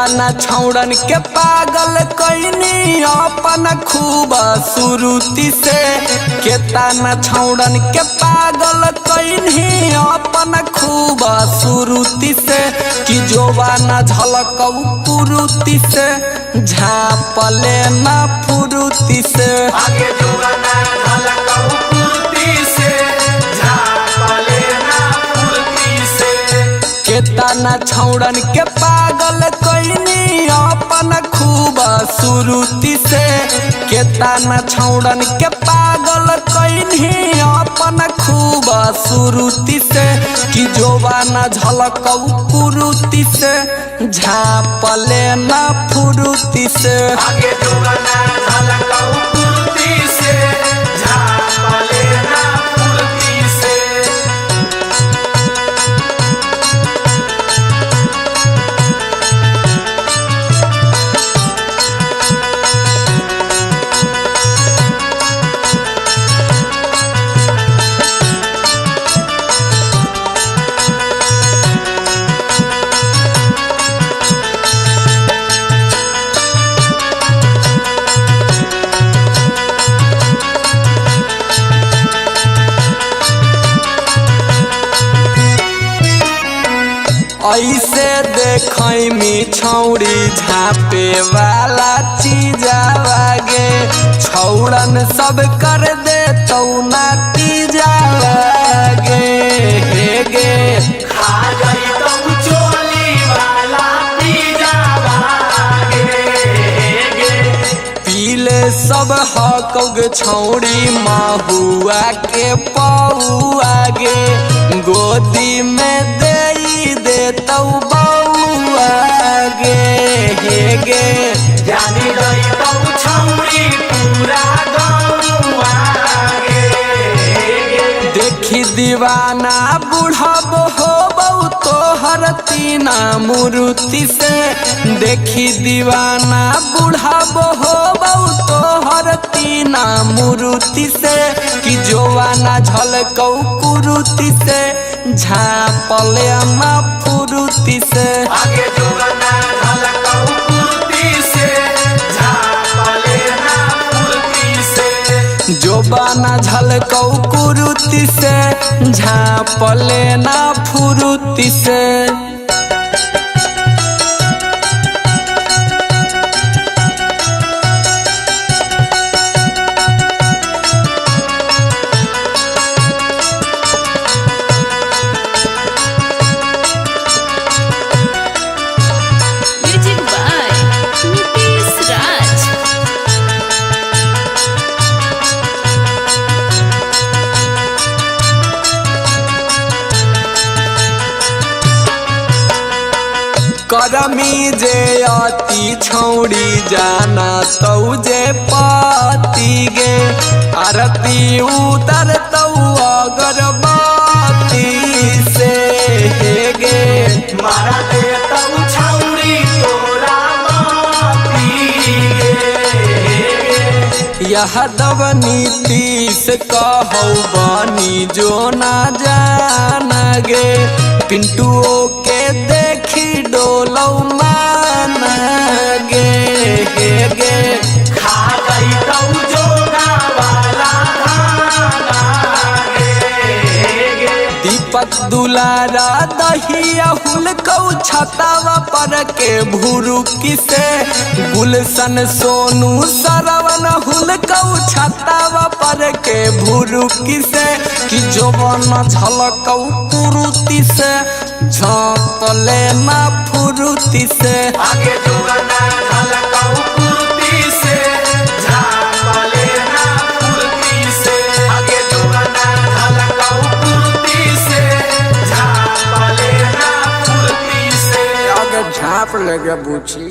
केतना छौड़न के पागल कैनी अपन खूब सुरुति से। केतना छौड़न के पागल कैनी अपन खूब सुरुति से कि जोबाना झलकौ पुरुति से झापले ना फुरुति से। आगे जोबाना झलकौ पुरुति से झापले ना फुरुति से। केतना छौड़न के पागल कैनी अपन खूब सुरुति से। केतना छौड़न के पागल कैनी अपन खूब सुरुति से कि जोबाना झलकौ पुरुति से झापले ना फुरुति से। आगे जोबाना झलकौ पुरुति से झापले ना फुरुति से। ऐसे देखैमी छौड़ी झापे वाला चीजावा गे। छौड़न सब कर दे तो नातीजावा गे। हे गे खा गई तो चोली वाला तीजावा गे। पीले सब हकौग छौड़ी महुआ के पौआ गे। गोदी में दे तौ बउआ गे। हे गे जानी गई तो छौड़ी पूरा गौआ गे। देखी दीवाना बुढ़ब हो तोहर तीना मूर्ति से। देखी दीवाना बुढ़ब हो तोहर तीना मूर्ति से कि जोवाना झलकौ कुरुति से झापले ना फुरुति से। आगे जोबाना झलकौ पुरुति से झापले ना फुरुति से। जोबाना झलकौ कुरुति से झापले ना फुरुति से। करमी जे अति छौड़ी जाना तौ जे पाती गे। आरती उतर तौ अगरबत्ती से। हे गे मारा दे तौ छौड़ी तोरा माती गे। यादव नीतीश कहौ बनी जो ना जाना गे। पिंटुओ के देखी डोलौ मान गे। हे गे खा गई तौ जोगा वाला धाना गे। दीपक दुलारा दहिया हुलकौ छतावा पर के भुरुकी से। गुलशन सोनू सरवन हुलकौ छतावा पर के भुरुकी से कि जोबन झलकौ पुरुति से झापले ना फुरुति से। आगे जोबाना झलकौ पुरुति से झापले ना फुरुति से। आगे जोबाना झलकौ पुरुति से झापले ना फुरुति से। आगे झाप लेगे बूची।